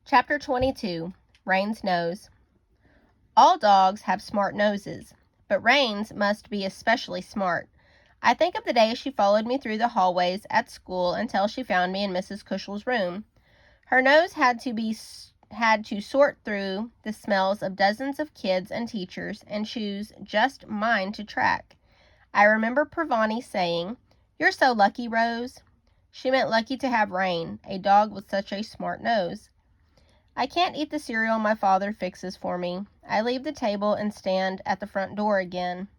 Chapter 22, Rain's Nose. All dogs have smart noses, but Rain's must be especially smart. I think of the day she followed me through the hallways at school until she found me in Mrs. Cushell's room. Her nose had to sort through the smells of dozens of kids and teachers and choose just mine to track. I remember Pravani saying, "You're so lucky, Rose." She meant lucky to have Rain, a dog with such a smart nose. I can't eat the cereal my father fixes for me. I leave the table and stand at the front door again.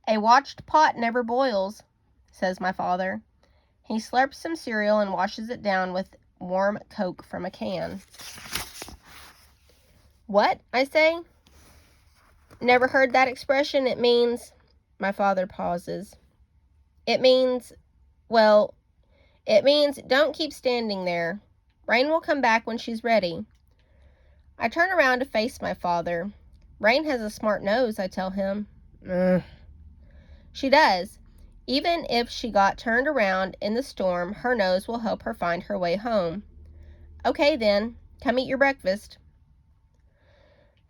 "A watched pot never boils," says my father. He slurps some cereal and washes it down with warm Coke from a can. "What?" I say. "Never heard that expression? It means..." My father pauses. It means don't keep standing there. Rain will come back when she's ready." I turn around to face my father. "Rain has a smart nose," I tell him. "She does. Even if she got turned around in the storm, her nose will help her find her way home." "Okay then, come eat your breakfast."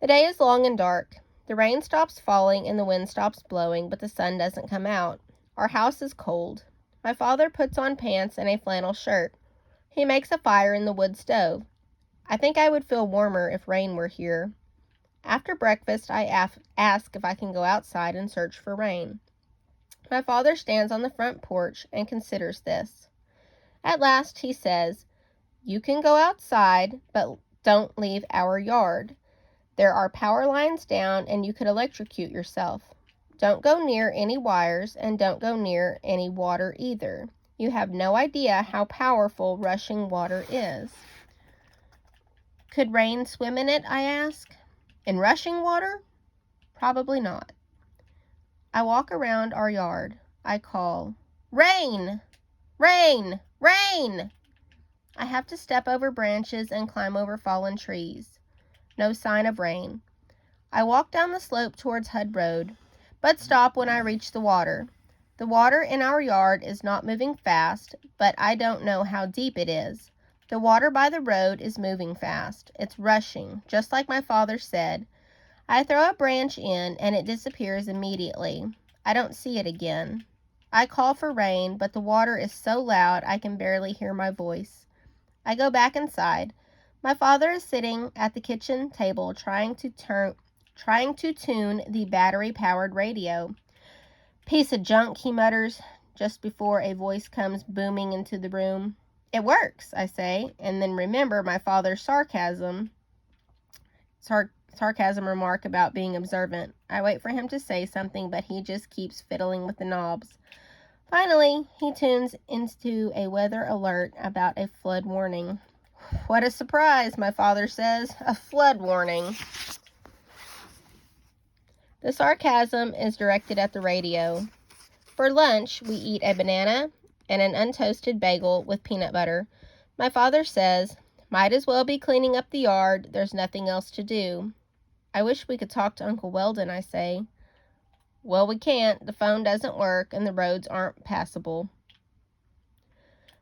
The day is long and dark. The rain stops falling and the wind stops blowing, but the sun doesn't come out. Our house is cold. My father puts on pants and a flannel shirt. He makes a fire in the wood stove. I think I would feel warmer if Rain were here. After breakfast, I ask if I can go outside and search for Rain. My father stands on the front porch and considers this. At last he says, "You can go outside, but don't leave our yard. There are power lines down and you could electrocute yourself. Don't go near any wires and don't go near any water either. You have no idea how powerful rushing water is." "Could Rain swim in it?" I ask. "In rushing water? Probably not." I walk around our yard. I call, "Rain! Rain! Rain!" I have to step over branches and climb over fallen trees. No sign of Rain. I walk down the slope towards Hud Road, but stop when I reach the water. The water in our yard is not moving fast, but I don't know how deep it is. The water by the road is moving fast. It's rushing, just like my father said. I throw a branch in, and it disappears immediately. I don't see it again. I call for Rain, but the water is so loud I can barely hear my voice. I go back inside. My father is sitting at the kitchen table trying to tune the battery-powered radio. "Piece of junk," he mutters, just before a voice comes booming into the room. "It works," I say, and then remember my father's sarcasm remark about being observant. I wait for him to say something, but he just keeps fiddling with the knobs. Finally, he tunes into a weather alert about a flood warning. "What a surprise," my father says. "A flood warning." The sarcasm is directed at the radio. For lunch, we eat a banana and an untoasted bagel with peanut butter. My father says, "Might as well be cleaning up the yard. There's nothing else to do." I wish we could talk to Uncle Weldon, I say. "Well, we can't. The phone doesn't work and the roads aren't passable."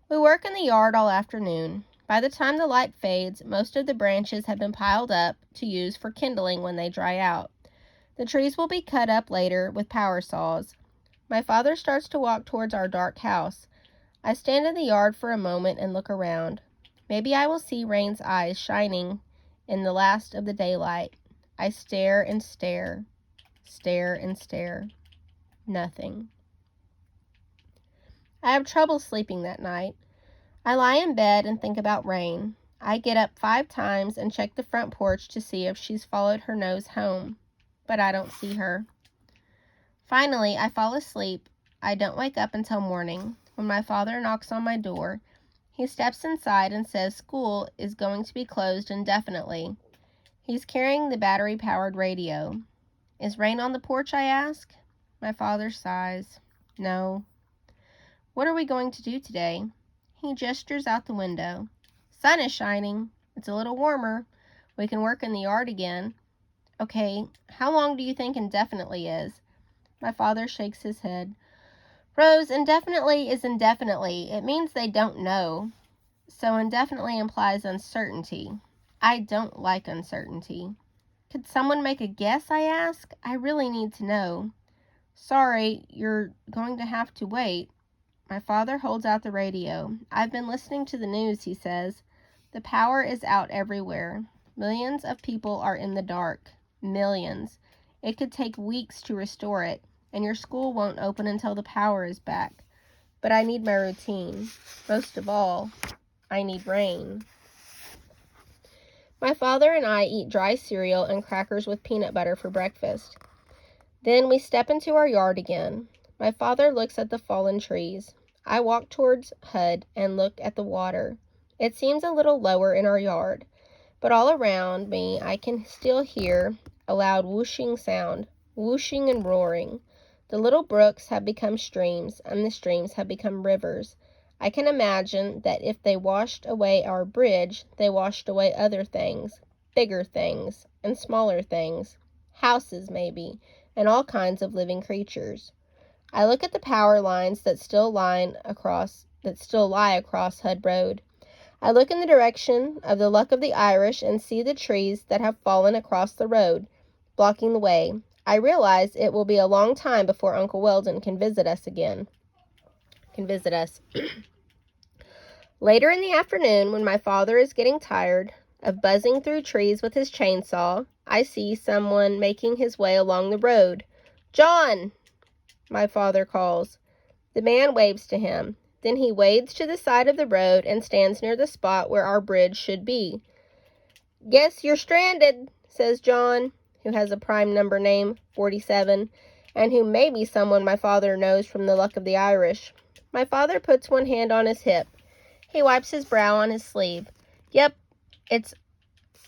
We work in the yard all afternoon. By the time the light fades, most of the branches have been piled up to use for kindling when they dry out. The trees will be cut up later with power saws. My father starts to walk towards our dark house. I stand in the yard for a moment and look around. Maybe I will see Rain's eyes shining in the last of the daylight. I stare and stare, stare and stare. Nothing. I have trouble sleeping that night. I lie in bed and think about Rain. I get up 5 times and check the front porch to see if she's followed her nose home, but I don't see her. Finally, I fall asleep. I don't wake up until morning, when my father knocks on my door. He steps inside and says school is going to be closed indefinitely. He's carrying the battery-powered radio. "Is Rain on the porch?" I ask. My father sighs. "No." "What are we going to do today?" He gestures out the window. "Sun is shining. It's a little warmer. We can work in the yard again." "Okay, how long do you think indefinitely is?" My father shakes his head. "Rose, indefinitely is indefinitely. It means they don't know. So indefinitely implies uncertainty. I don't like uncertainty. Could someone make a guess, I ask? I really need to know. Sorry, you're going to have to wait. My father holds out the radio. I've been listening to the news, he says. The power is out everywhere. Millions of people are in the dark. Millions. It could take weeks to restore it, and your school won't open until the power is back. But I need my routine. Most of all, I need rain. My father and I eat dry cereal and crackers with peanut butter for breakfast. Then we step into our yard again. My father looks at the fallen trees. I walk towards Hud and look at the water. It seems a little lower in our yard, but all around me I can still hear a loud whooshing sound, whooshing and roaring. The little brooks have become streams, and the streams have become rivers. I can imagine that if they washed away our bridge, they washed away other things, bigger things and smaller things, houses maybe, and all kinds of living creatures. I look at the power lines that still lie across Hud Road. I look in the direction of the Luck of the Irish and see the trees that have fallen across the road, blocking the way. I realize it will be a long time before Uncle Weldon can visit us. Later in the afternoon, when my father is getting tired of buzzing through trees with his chainsaw, I see someone making his way along the road. "John!" my father calls. The man waves to him. Then he wades to the side of the road and stands near the spot where our bridge should be. "Guess you're stranded," says John, who has a prime number name, 47, and who may be someone my father knows from the Luck of the Irish. My father puts one hand on his hip. He wipes his brow on his sleeve. "Yep,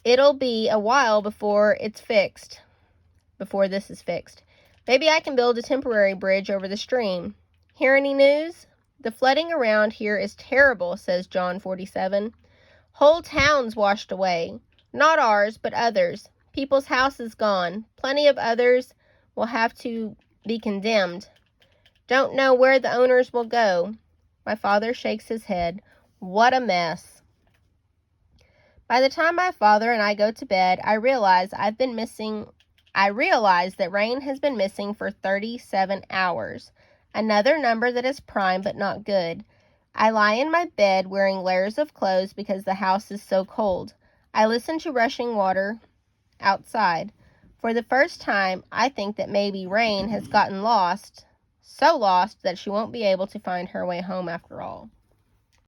it'll be a while before this is fixed. Maybe I can build a temporary bridge over the stream. Hear any news?" "The flooding around here is terrible," says John 47. "Whole towns washed away. Not ours, but others. People's houses gone. Plenty of others will have to be condemned. Don't know where the owners will go." My father shakes his head. What a mess. By the time my father and I go to bed, I realize that rain has been missing for 37 hours. Another number that is prime but not good. I lie in my bed wearing layers of clothes because the house is so cold. I listen to rushing water outside. For the first time, I think that maybe Rain has gotten lost, so lost that she won't be able to find her way home after all.